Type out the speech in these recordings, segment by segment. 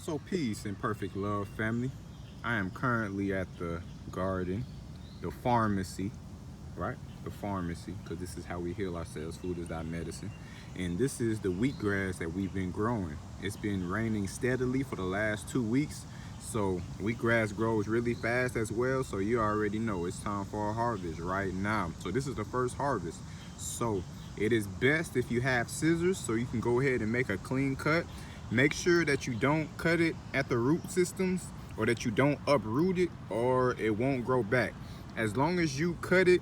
So peace and perfect love, family. I am currently at the garden, the pharmacy, right? The pharmacy, because this is how we heal ourselves. Food is our medicine. And this is the wheatgrass that we've been growing. It's been raining steadily for the last 2 weeks. So wheatgrass grows really fast as well. So you already know it's time for a harvest right now. So this is the first harvest. So it is best if you have scissors so you can go ahead and make a clean cut. Make sure that you don't cut it at the root systems or that you don't uproot it or it won't grow back. As long as you cut it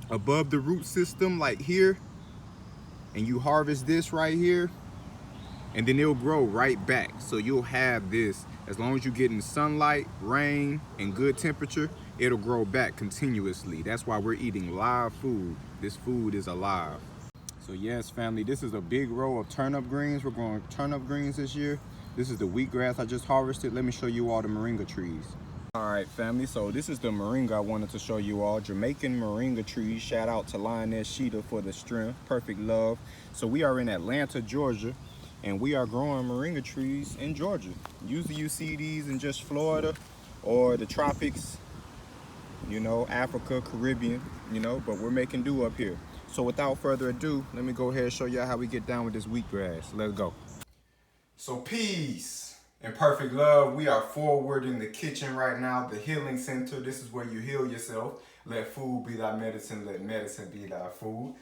above the root system like here and you harvest this right here, and then it'll grow right back. So you'll have this as long as you get in sunlight, rain, and good temperature, it'll grow back continuously. That's why we're eating live food. This food is alive. So yes, family, this is a big row of turnip greens. We're growing turnip greens this year. This is the wheatgrass I just harvested. Let me show you all the moringa trees. All right, family, so this is the moringa I wanted to show you all. Jamaican moringa trees. Shout out to Lioness Sheeta for the strength. Perfect love. So we are in Atlanta, Georgia, and we are growing moringa trees in Georgia. Usually you see these in just Florida or the tropics, you know, Africa, Caribbean, you know, but we're making do up here. So without further ado, let me go ahead and show you how we get down with this wheatgrass. Let's go. So peace and perfect love. We are forward in the kitchen right now, the healing center. This is where you heal yourself. Let food be thy medicine. Let medicine be thy food.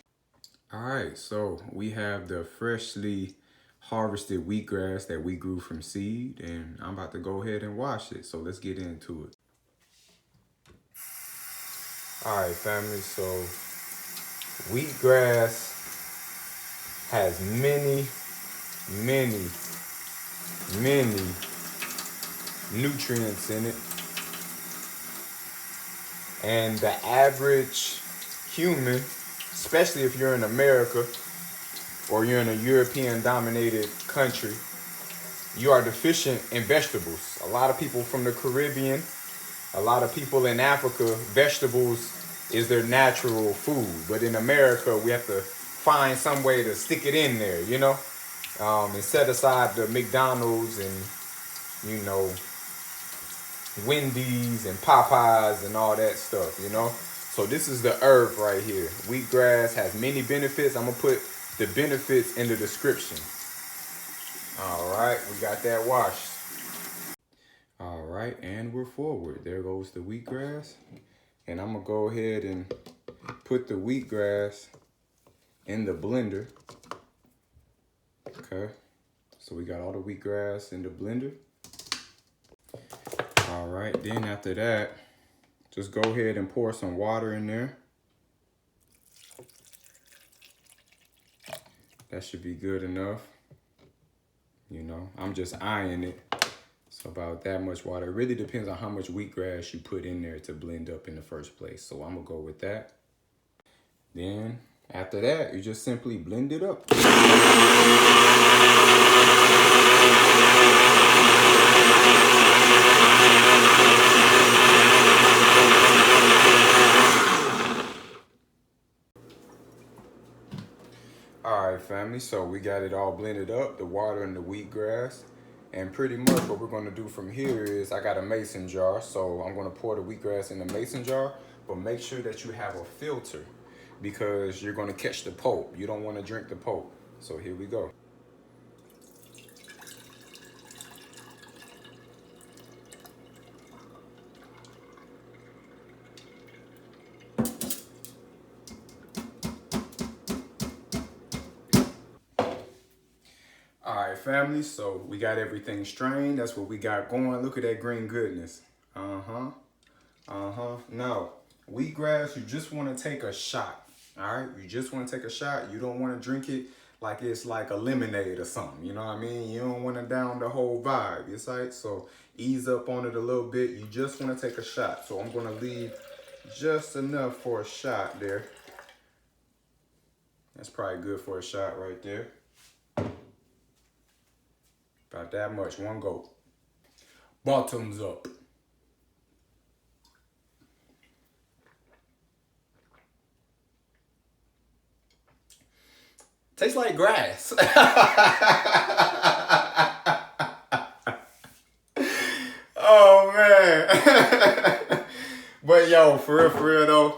All right, so we have the freshly harvested wheatgrass that we grew from seed, and I'm about to go ahead and wash it. So let's get into it. All right, family, so wheatgrass has many nutrients in it. And the average human, especially if you're in America or you're in a European dominated country, you are deficient in vegetables. A lot of people from the Caribbean, a lot of people in Africa, vegetables is their natural food. But in America, we have to find some way to stick it in there, you know, and set aside the McDonald's and, you know, Wendy's and Popeyes and all that stuff, you know. So this is the herb right here. Wheatgrass has many benefits. I'm gonna put the benefits in the description. All right, we got that washed. All right, and we're forward. There goes the wheatgrass. And I'm gonna go ahead and put the wheatgrass in the blender. Okay, so we got all the wheatgrass in the blender. All right, then after that, just go ahead and pour some water in there. That should be good enough. You know, I'm just eyeing it. So about that much water. It really depends on how much wheatgrass you put in there to blend up in the first place. So I'm gonna go with that. Then after that, you just simply blend it up. All right, family, so we got it all blended up, the water and the wheatgrass. And pretty much what we're gonna do from here is, I got a mason jar, so I'm gonna pour the wheatgrass in the mason jar, but make sure that you have a filter because you're gonna catch the pulp. You don't wanna drink the pulp. So here we go. All right, family, so we got everything strained. That's what we got going. Look at that green goodness. Now, wheatgrass, you just want to take a shot. All right, you just want to take a shot. You don't want to drink it like it's like a lemonade or something. You know what I mean? You don't want to down the whole vibe. It's like, so ease up on it a little bit. You just want to take a shot. So I'm going to leave just enough for a shot there. That's probably good for a shot right there. About that much, one go. Bottoms up. Tastes like grass. yo, for real though,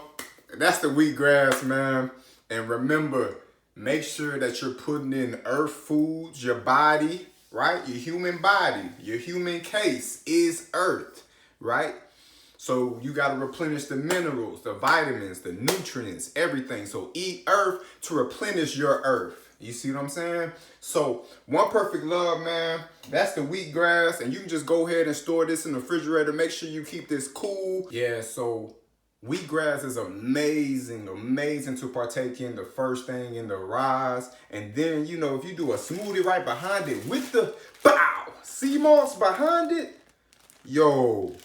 that's the wheatgrass, man. And remember, make sure that you're putting in earth foods, your body, right? Your human body, your human case is earth, right? So you got to replenish the minerals, the vitamins, the nutrients, everything. So eat earth to replenish your earth. You see what I'm saying? So One Perfect Love, man, that's the wheatgrass. And you can just go ahead and store this in the refrigerator. Make sure you keep this cool. Yeah, so wheatgrass is amazing, amazing to partake in the first thing in the rise. And then, you know, if you do a smoothie right behind it with the sea moss behind it, yo,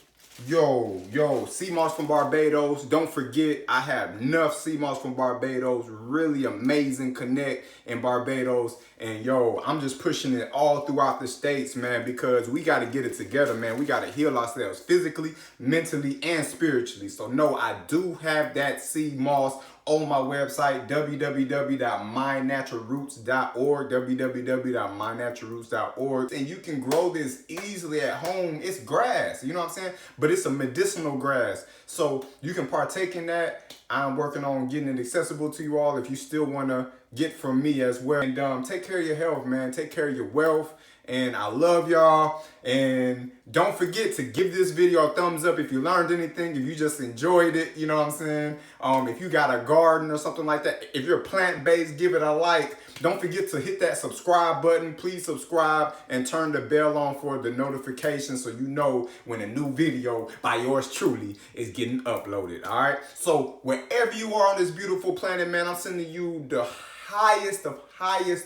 sea moss from Barbados. Don't forget, I have enough sea moss from Barbados. Really amazing connect in Barbados. And yo, I'm just pushing it all throughout the states, man, because we got to get it together, man. We got to heal ourselves physically, mentally, and spiritually. So no, I do have that sea moss on my website, www.mynaturalroots.org, www.mynaturalroots.org. And you can grow this easily at home. It's grass, you know what I'm saying? But it's a medicinal grass. So you can partake in that. I'm working on getting it accessible to you all if you still want to get from me as well. And take care of your health, man. Take care of your wealth. And I love y'all. And don't forget to give this video a thumbs up if you learned anything, if you just enjoyed it, you know what I'm saying? If you got a garden or something like that, if you're plant-based, give it a like. Don't forget to hit that subscribe button. Please subscribe and turn the bell on for the notifications so you know when a new video by yours truly is getting uploaded, all right? So wherever you are on this beautiful planet, man, I'm sending you the highest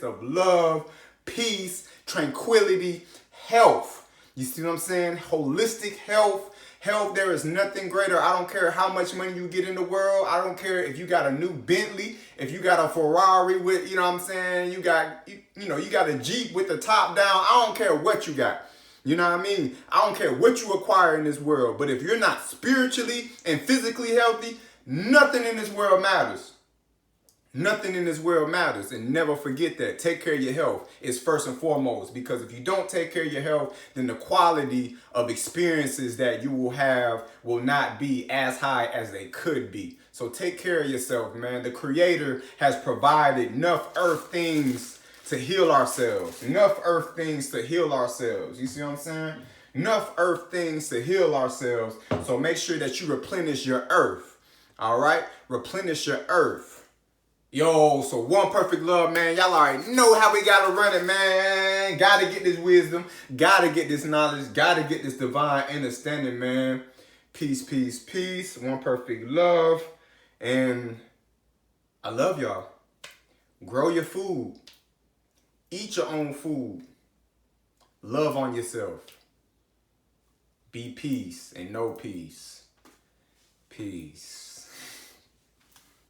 of love, peace, tranquility, health. You see what I'm saying? Holistic health. Health, there is nothing greater. I don't care how much money you get in the world. I don't care if you got a new Bentley, if you got a Ferrari with, you know what I'm saying? You got a Jeep with the top down. I don't care what you got. You know what I mean? I don't care what you acquire in this world. But if you're not spiritually and physically healthy, nothing in this world matters. Nothing in this world matters, and never forget that. Take care of your health is first and foremost, because if you don't take care of your health, then the quality of experiences that you will have will not be as high as they could be. So take care of yourself, man. The Creator has provided enough earth things to heal ourselves. Enough earth things to heal ourselves. You see what I'm saying? Enough earth things to heal ourselves. So make sure that you replenish your earth. All right? Replenish your earth. Yo, so One Perfect Love, man. Y'all already know how we gotta run it, man. Gotta get this wisdom. Gotta get this knowledge. Gotta get this divine understanding, man. Peace, peace, peace. One Perfect Love. And I love y'all. Grow your food. Eat your own food. Love on yourself. Be peace and no peace. Peace.